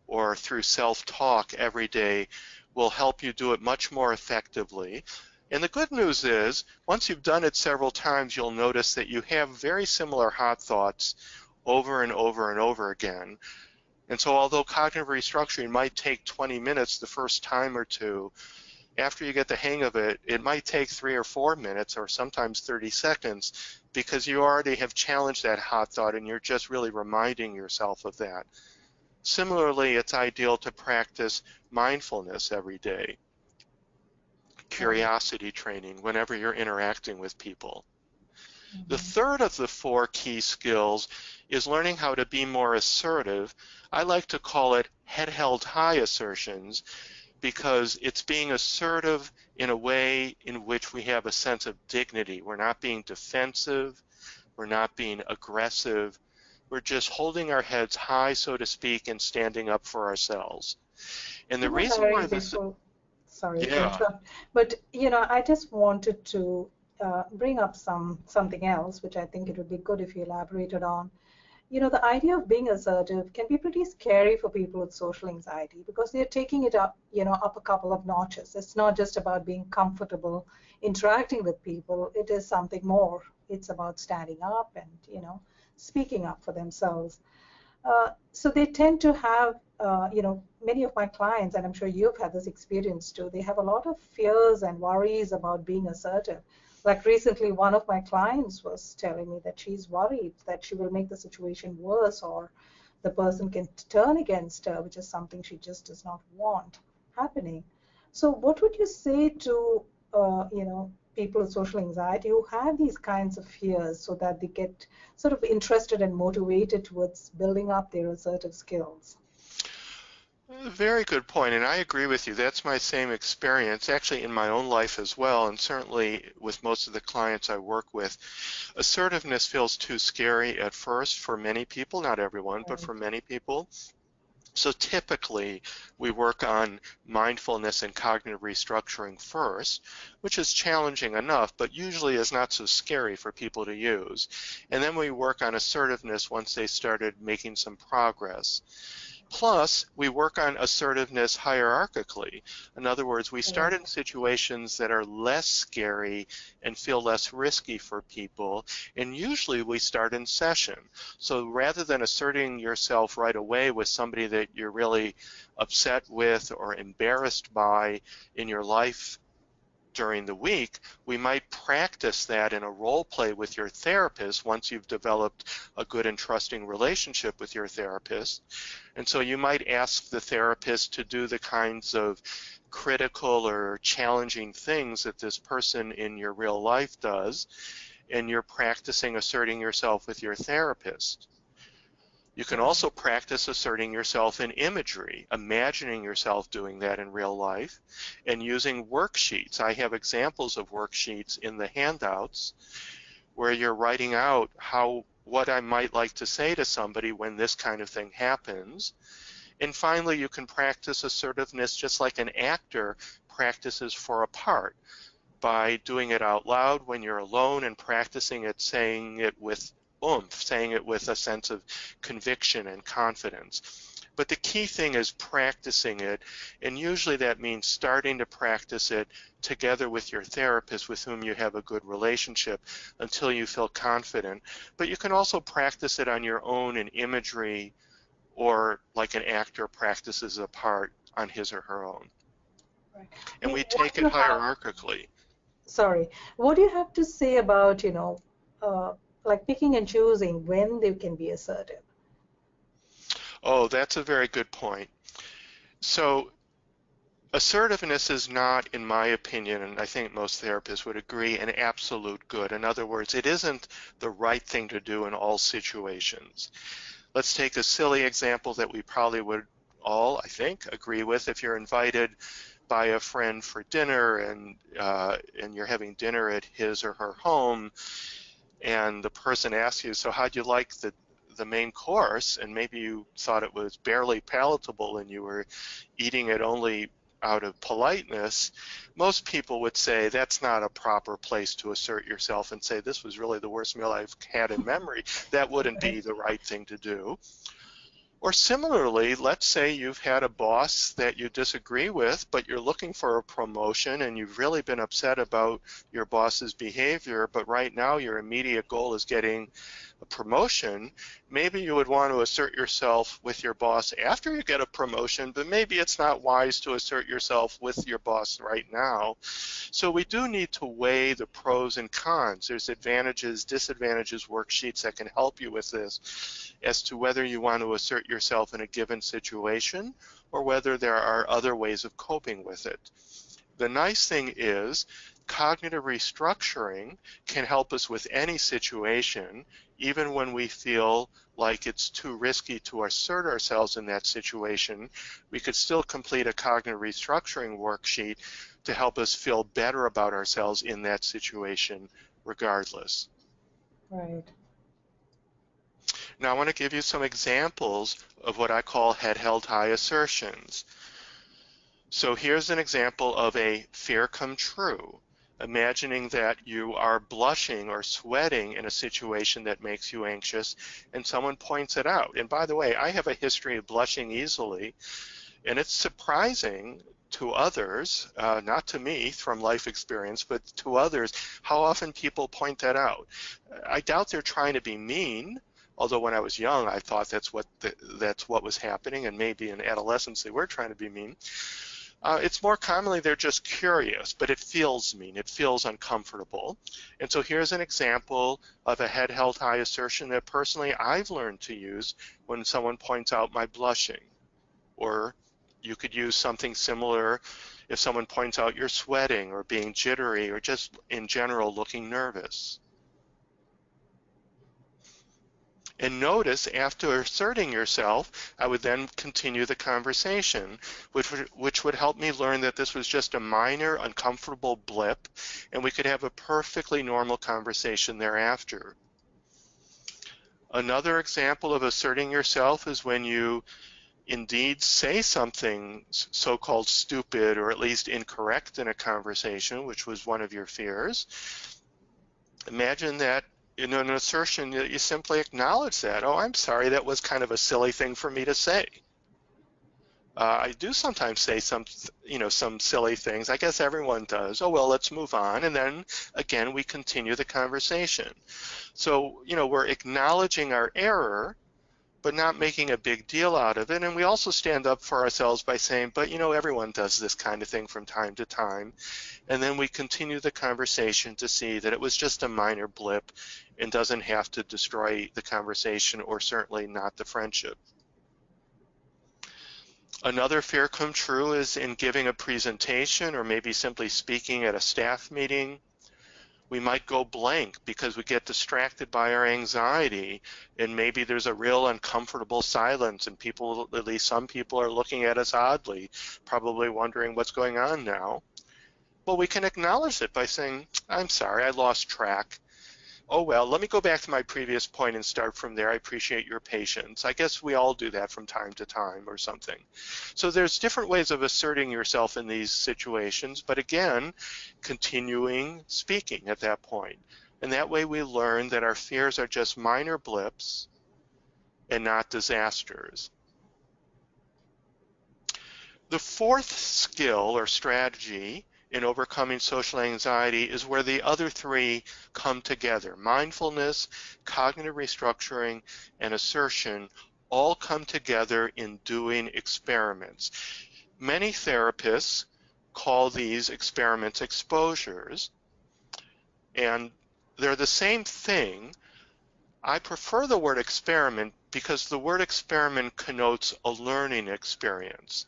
or through self-talk every day, will help you do it much more effectively. And the good news is, once you've done it several times, you'll notice that you have very similar hot thoughts over and over and over again. And so although cognitive restructuring might take 20 minutes the first time or two, after you get the hang of it, it might take 3 or 4 minutes or sometimes 30 seconds because you already have challenged that hot thought and you're just really reminding yourself of that. Similarly, it's ideal to practice mindfulness every day, curiosity training whenever you're interacting with people. The third of the 4 key skills is learning how to be more assertive. I like to call it head held high assertions because it's being assertive in a way in which we have a sense of dignity. We're not being defensive, we're not being aggressive, we're just holding our heads high, so to speak, and standing up for ourselves. And the reason why this... Sorry to interrupt, but I just wanted to bring up something else, which I think it would be good if you elaborated on. The idea of being assertive can be pretty scary for people with social anxiety because they're taking it up, up a couple of notches. It's not just about being comfortable interacting with people. It is something more. It's about standing up and, speaking up for themselves. So they tend to have, many of my clients, and I'm sure you've had this experience too, they have a lot of fears and worries about being assertive. Like recently, one of my clients was telling me that she's worried that she will make the situation worse or the person can turn against her, which is something she just does not want happening. So what would you say to, people with social anxiety who have these kinds of fears so that they get sort of interested and motivated towards building up their assertive skills? Very good point, and I agree with you. That's my same experience, actually in my own life as well, and certainly with most of the clients I work with. Assertiveness feels too scary at first for many people, not everyone, but for many people. So typically, we work on mindfulness and cognitive restructuring first, which is challenging enough, but usually is not so scary for people to use. And then we work on assertiveness once they started making some progress. Plus, we work on assertiveness hierarchically. In other words, we start in situations that are less scary and feel less risky for people, and usually we start in session. So rather than asserting yourself right away with somebody that you're really upset with or embarrassed by in your life during the week, we might practice that in a role play with your therapist once you've developed a good and trusting relationship with your therapist. And so you might ask the therapist to do the kinds of critical or challenging things that this person in your real life does, and you're practicing asserting yourself with your therapist. You can also practice asserting yourself in imagery, imagining yourself doing that in real life, and using worksheets. I have examples of worksheets in the handouts where you're writing out what I might like to say to somebody when this kind of thing happens. And finally, you can practice assertiveness just like an actor practices for a part, by doing it out loud when you're alone and practicing it, saying it with oomph, saying it with a sense of conviction and confidence. But the key thing is practicing it, and usually that means starting to practice it together with your therapist with whom you have a good relationship until you feel confident. But you can also practice it on your own in imagery, or like an actor practices a part on his or her own. Right. And we take it hierarchically. Sorry, what do you have to say about, like picking and choosing when they can be assertive? Oh, that's a very good point. So assertiveness is not, in my opinion, and I think most therapists would agree, an absolute good. In other words, it isn't the right thing to do in all situations. Let's take a silly example that we probably would all, I think, agree with. If you're invited by a friend for dinner and you're having dinner at his or her home, and the person asks you, so how'd you like the main course? And maybe you thought it was barely palatable and you were eating it only out of politeness. Most people would say that's not a proper place to assert yourself and say this was really the worst meal I've had in memory. That wouldn't be the right thing to do. Or similarly, let's say you've had a boss that you disagree with, but you're looking for a promotion and you've really been upset about your boss's behavior, but right now your immediate goal is getting a promotion. Maybe you would want to assert yourself with your boss after you get a promotion, but maybe it's not wise to assert yourself with your boss right now. So we do need to weigh the pros and cons. There's advantages, disadvantages, worksheets that can help you with this as to whether you want to assert yourself in a given situation or whether there are other ways of coping with it. The nice thing is cognitive restructuring can help us with any situation, even when we feel like it's too risky to assert ourselves in that situation. We could still complete a cognitive restructuring worksheet to help us feel better about ourselves in that situation regardless. Right. Now I want to give you some examples of what I call head-held high assertions. So here's an example of a fear come true. Imagining that you are blushing or sweating in a situation that makes you anxious and someone points it out. And by the way, I have a history of blushing easily, and it's surprising to others, not to me from life experience, but to others, how often people point that out. I doubt they're trying to be mean, although when I was young I thought that's what was happening, and maybe in adolescence they were trying to be mean. It's more commonly they're just curious, but it feels mean, it feels uncomfortable. And so here's an example of a head held high assertion that personally I've learned to use when someone points out my blushing. Or you could use something similar if someone points out you're sweating or being jittery or just in general looking nervous. And notice, after asserting yourself, I would then continue the conversation, which would help me learn that this was just a minor, uncomfortable blip, and we could have a perfectly normal conversation thereafter. Another example of asserting yourself is when you indeed say something so-called stupid or at least incorrect in a conversation, which was one of your fears, imagine that in an assertion that you simply acknowledge that. Oh, I'm sorry, that was kind of a silly thing for me to say. I do sometimes say some silly things. I guess everyone does. Oh, well, let's move on. And then, again, we continue the conversation. So, we're acknowledging our error, but not making a big deal out of it. And we also stand up for ourselves by saying, but, everyone does this kind of thing from time to time. And then we continue the conversation to see that it was just a minor blip and doesn't have to destroy the conversation or certainly not the friendship. Another fear come true is in giving a presentation or maybe simply speaking at a staff meeting. We might go blank because we get distracted by our anxiety, and maybe there's a real uncomfortable silence, and people, at least some people, are looking at us oddly, probably wondering what's going on now. Well, we can acknowledge it by saying, I'm sorry, I lost track. Oh, well, let me go back to my previous point and start from there. I appreciate your patience. I guess we all do that from time to time or something. So there's different ways of asserting yourself in these situations, but again, continuing speaking at that point. And that way we learn that our fears are just minor blips and not disasters. The fourth skill or strategy in overcoming social anxiety is where the other three come together. Mindfulness, cognitive restructuring, and assertion all come together in doing experiments. Many therapists call these experiments exposures, and they're the same thing. I prefer the word experiment because the word experiment connotes a learning experience.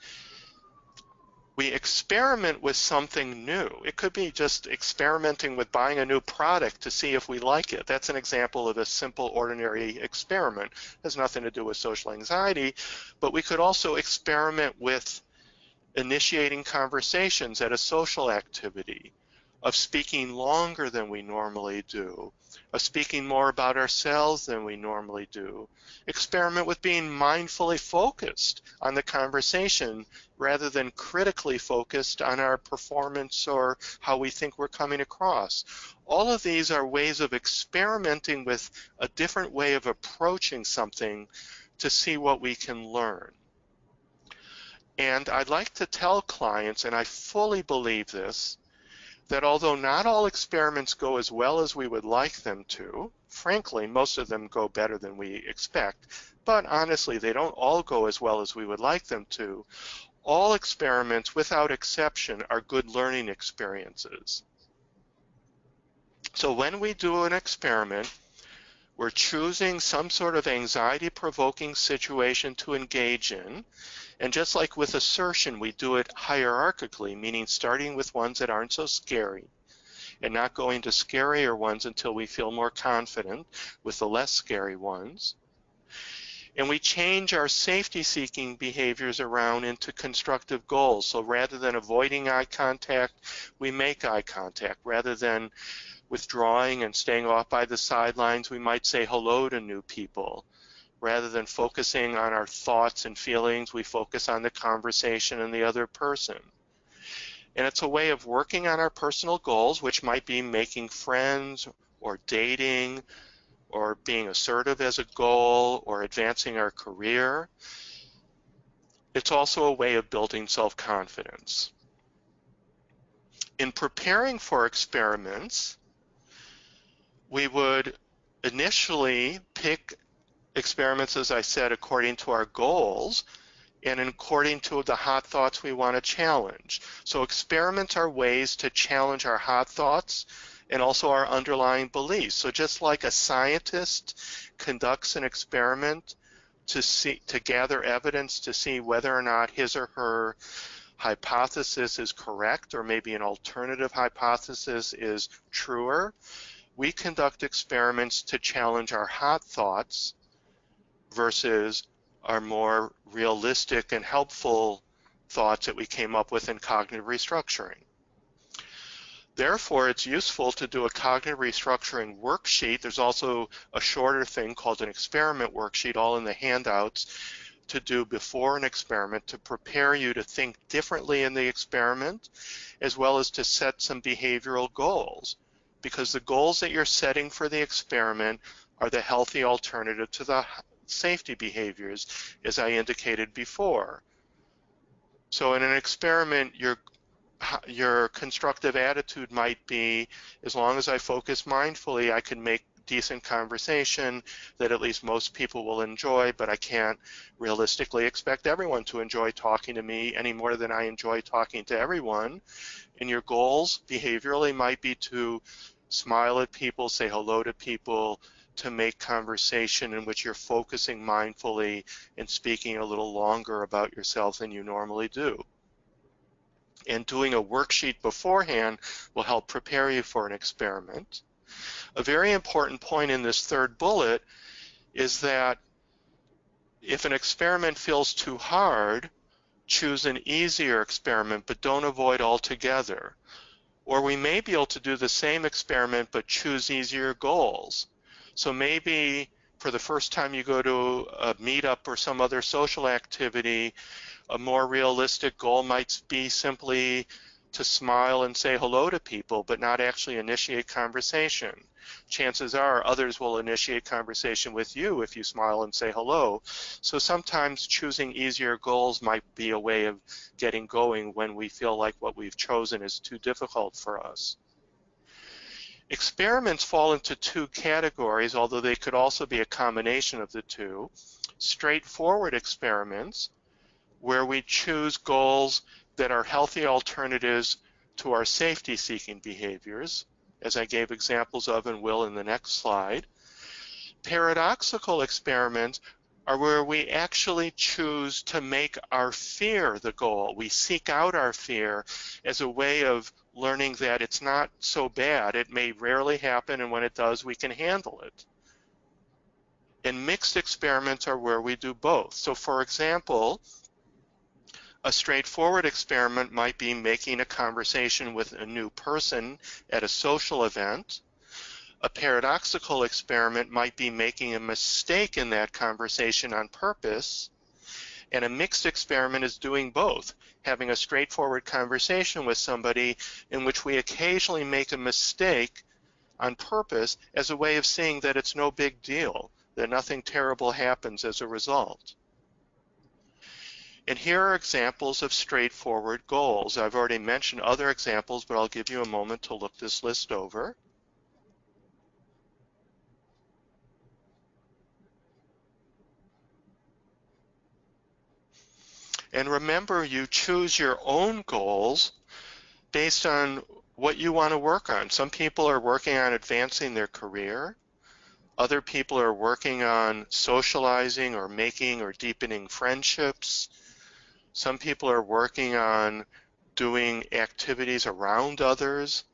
We experiment with something new. It could be just experimenting with buying a new product to see if we like it. That's an example of a simple, ordinary experiment. It has nothing to do with social anxiety, but we could also experiment with initiating conversations at a social activity, of speaking longer than we normally do, of speaking more about ourselves than we normally do. Experiment with being mindfully focused on the conversation rather than critically focused on our performance or how we think we're coming across. All of these are ways of experimenting with a different way of approaching something to see what we can learn. And I'd like to tell clients, and I fully believe this, that although not all experiments go as well as we would like them to, frankly, most of them go better than we expect, but honestly, they don't all go as well as we would like them to. All experiments, without exception, are good learning experiences. So when we do an experiment, we're choosing some sort of anxiety-provoking situation to engage in. And just like with assertion, we do it hierarchically, meaning starting with ones that aren't so scary and not going to scarier ones until we feel more confident with the less scary ones. And we change our safety-seeking behaviors around into constructive goals. So rather than avoiding eye contact, we make eye contact. Rather than withdrawing and staying off by the sidelines, we might say hello to new people. Rather than focusing on our thoughts and feelings, we focus on the conversation and the other person. And it's a way of working on our personal goals, which might be making friends or dating or being assertive as a goal or advancing our career. It's also a way of building self-confidence. In preparing for experiments, we would initially pick experiments, as I said, according to our goals and according to the hot thoughts we want to challenge. So experiments are ways to challenge our hot thoughts and also our underlying beliefs. So just like a scientist conducts an experiment to gather evidence to see whether or not his or her hypothesis is correct, or maybe an alternative hypothesis is truer, we conduct experiments to challenge our hot thoughts versus our more realistic and helpful thoughts that we came up with in cognitive restructuring. Therefore, it's useful to do a cognitive restructuring worksheet. There's also a shorter thing called an experiment worksheet, all in the handouts, to do before an experiment to prepare you to think differently in the experiment, as well as to set some behavioral goals, because the goals that you're setting for the experiment are the healthy alternative to the safety behaviors, as I indicated before. So in an experiment, your constructive attitude might be, as long as I focus mindfully, I can make decent conversation that at least most people will enjoy, but I can't realistically expect everyone to enjoy talking to me any more than I enjoy talking to everyone. And your goals behaviorally might be to smile at people, say hello to people, to make conversation in which you're focusing mindfully and speaking a little longer about yourself than you normally do. And doing a worksheet beforehand will help prepare you for an experiment. A very important point in this third bullet is that if an experiment feels too hard, choose an easier experiment, but don't avoid altogether. Or we may be able to do the same experiment, but choose easier goals. So maybe for the first time you go to a meetup or some other social activity, a more realistic goal might be simply to smile and say hello to people, but not actually initiate conversation. Chances are others will initiate conversation with you if you smile and say hello. So sometimes choosing easier goals might be a way of getting going when we feel like what we've chosen is too difficult for us. Experiments fall into two categories, although they could also be a combination of the two. Straightforward experiments, where we choose goals that are healthy alternatives to our safety-seeking behaviors, as I gave examples of and will in the next slide. Paradoxical experiments are where we actually choose to make our fear the goal. We seek out our fear as a way of learning that it's not so bad. It may rarely happen, and when it does, we can handle it. And mixed experiments are where we do both. So for example, a straightforward experiment might be making a conversation with a new person at a social event. A paradoxical experiment might be making a mistake in that conversation on purpose. And a mixed experiment is doing both, having a straightforward conversation with somebody in which we occasionally make a mistake on purpose as a way of seeing that it's no big deal, that nothing terrible happens as a result. And here are examples of straightforward goals. I've already mentioned other examples, but I'll give you a moment to look this list over. And remember, you choose your own goals based on what you want to work on. Some people are working on advancing their career. Other people are working on socializing or making or deepening friendships. Some people are working on doing activities around others,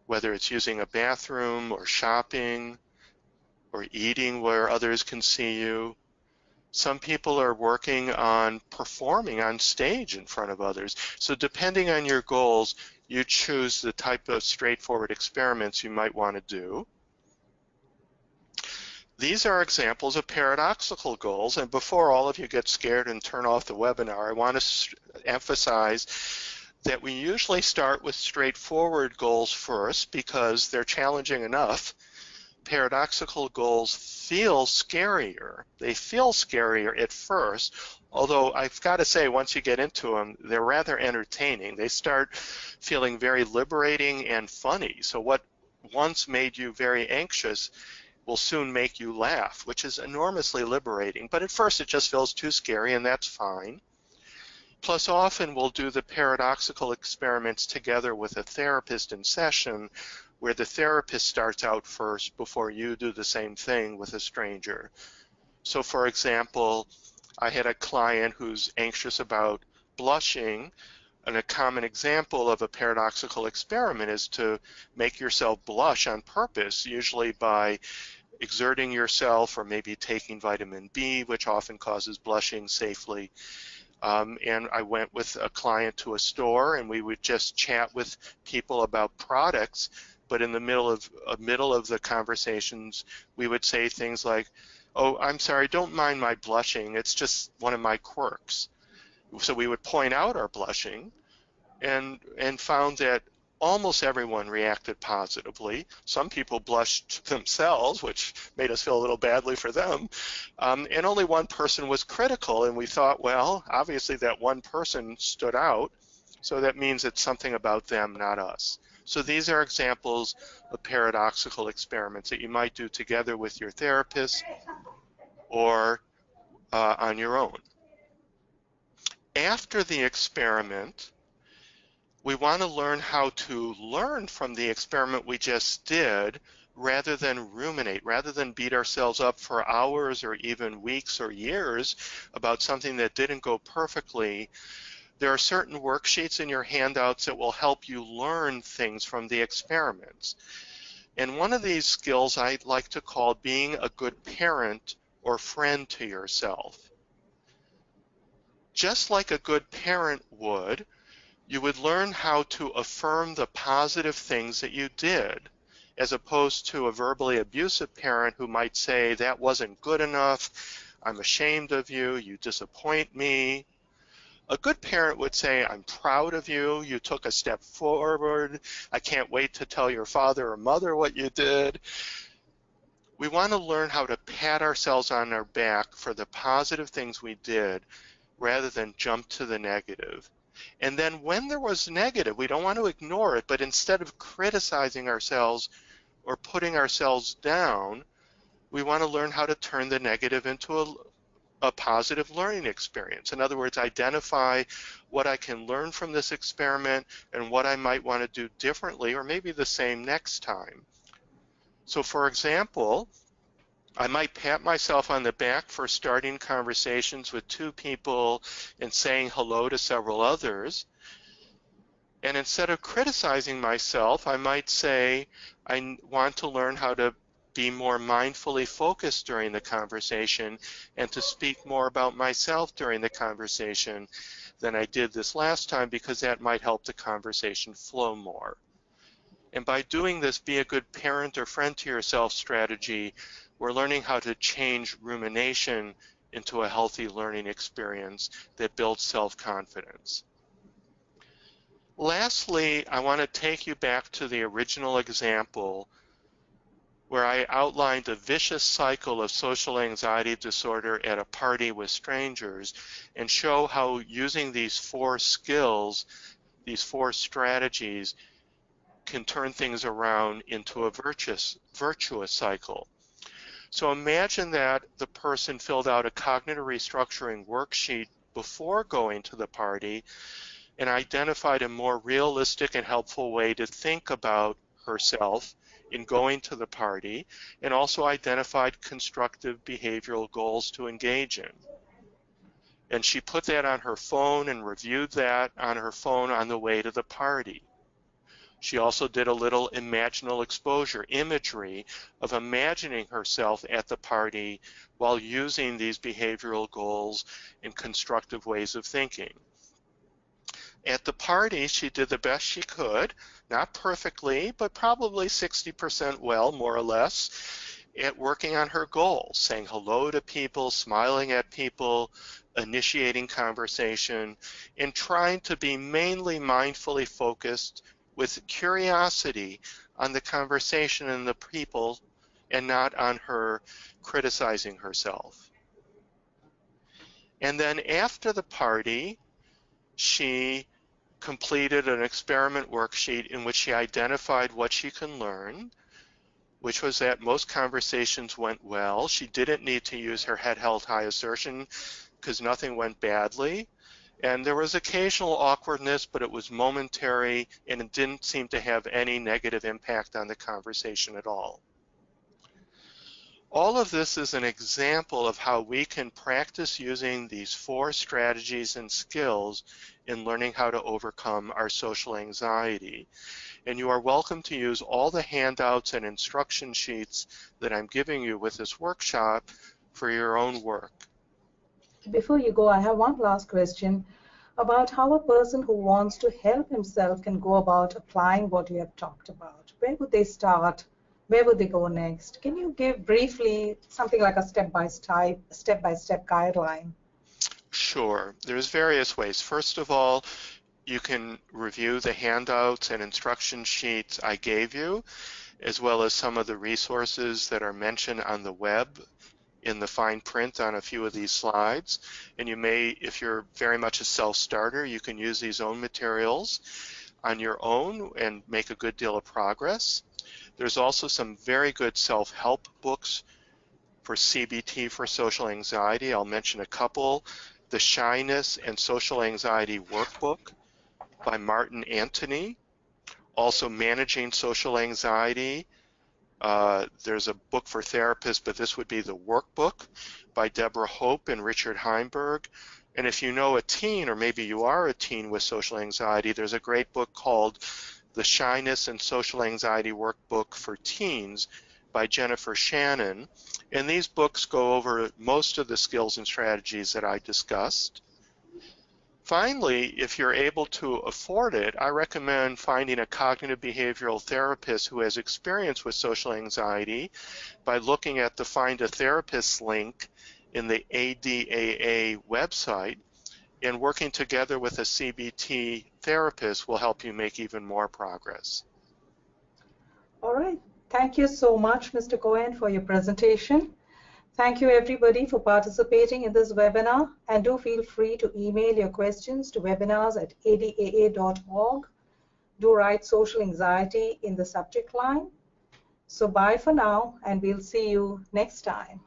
whether it's using a bathroom or shopping or eating where others can see you. Some people are working on performing on stage in front of others. So depending on your goals, you choose the type of straightforward experiments you might want to do. These are examples of paradoxical goals, and before all of you get scared and turn off the webinar, I want to emphasize that we usually start with straightforward goals first because they're challenging enough. Paradoxical goals feel scarier. They feel scarier at first, although I've got to say once you get into them, they're rather entertaining. They start feeling very liberating and funny. So what once made you very anxious will soon make you laugh, which is enormously liberating. But at first it just feels too scary, and that's fine. Plus, often we'll do the paradoxical experiments together with a therapist in session, where the therapist starts out first before you do the same thing with a stranger. So for example, I had a client who's anxious about blushing, and a common example of a paradoxical experiment is to make yourself blush on purpose, usually by exerting yourself or maybe taking vitamin B, which often causes blushing safely. And I went with a client to a store, and we would just chat with people about products, but in the middle of the conversations, we would say things like, oh, I'm sorry, don't mind my blushing. It's just one of my quirks. So we would point out our blushing and found that almost everyone reacted positively. Some people blushed themselves, which made us feel a little badly for them. And only one person was critical, and we thought, well, obviously that one person stood out, so that means it's something about them, not us. So these are examples of paradoxical experiments that you might do together with your therapist or on your own. After the experiment, we want to learn how to learn from the experiment we just did rather than ruminate, rather than beat ourselves up for hours or even weeks or years about something that didn't go perfectly. There are certain worksheets in your handouts that will help you learn things from the experiments. And one of these skills I like to call being a good parent or friend to yourself. Just like a good parent would, you would learn how to affirm the positive things that you did, as opposed to a verbally abusive parent who might say, that wasn't good enough, I'm ashamed of you, you disappoint me. A good parent would say, I'm proud of you, you took a step forward, I can't wait to tell your father or mother what you did. We want to learn how to pat ourselves on our back for the positive things we did rather than jump to the negative. And then when there was negative, we don't want to ignore it, but instead of criticizing ourselves or putting ourselves down, we want to learn how to turn the negative into a positive learning experience. In other words, identify what I can learn from this experiment and what I might want to do differently or maybe the same next time. So for example, I might pat myself on the back for starting conversations with 2 people and saying hello to several others. And instead of criticizing myself, I might say, I want to learn how to be more mindfully focused during the conversation and to speak more about myself during the conversation than I did this last time, because that might help the conversation flow more. And by doing this be a good parent or friend to yourself strategy, we're learning how to change rumination into a healthy learning experience that builds self-confidence. Lastly, I want to take you back to the original example where I outlined a vicious cycle of social anxiety disorder at a party with strangers and show how using these 4 skills, these 4 strategies, can turn things around into a virtuous cycle. So imagine that the person filled out a cognitive restructuring worksheet before going to the party and identified a more realistic and helpful way to think about herself in going to the party, and also identified constructive behavioral goals to engage in. And she put that on her phone and reviewed that on her phone on the way to the party. She also did a little imaginal exposure, imagery of imagining herself at the party while using these behavioral goals and constructive ways of thinking. At the party, she did the best she could, not perfectly, but probably 60% well, more or less, at working on her goals, saying hello to people, smiling at people, initiating conversation, and trying to be mainly mindfully focused with curiosity on the conversation and the people and not on her criticizing herself. And then after the party, she completed an experiment worksheet in which she identified what she can learn, which was that most conversations went well. She didn't need to use her head held high assertion because nothing went badly. And there was occasional awkwardness, but it was momentary and it didn't seem to have any negative impact on the conversation at all. All of this is an example of how we can practice using these 4 strategies and skills in learning how to overcome our social anxiety. And you are welcome to use all the handouts and instruction sheets that I'm giving you with this workshop for your own work. Before you go, I have one last question about how a person who wants to help himself can go about applying what you have talked about. Where would they start? where would they go next? Can you give briefly something like a step-by-step guideline? Sure. There's various ways. First of all, you can review the handouts and instruction sheets I gave you, as well as some of the resources that are mentioned on the web in the fine print on a few of these slides. And you may, if you're very much a self-starter, you can use these own materials on your own and make a good deal of progress. There's also some very good self-help books for CBT for social anxiety. I'll mention a couple. The Shyness and Social Anxiety Workbook by Martin Antony. Also Managing Social Anxiety. There's a book for therapists, but this would be the Workbook by Deborah Hope and Richard Heimberg. And if you know a teen, or maybe you are a teen with social anxiety, there's a great book called The Shyness and Social Anxiety Workbook for Teens by Jennifer Shannon. And these books go over most of the skills and strategies that I discussed. Finally, if you're able to afford it, I recommend finding a cognitive behavioral therapist who has experience with social anxiety by looking at the Find a Therapist link in the ADAA website, and working together with a CBT therapist will help you make even more progress. All right. Thank you so much, Mr. Cohen, for your presentation. Thank you, everybody, for participating in this webinar, and do feel free to email your questions to webinars@adaa.org. Do write social anxiety in the subject line. So bye for now, and we'll see you next time.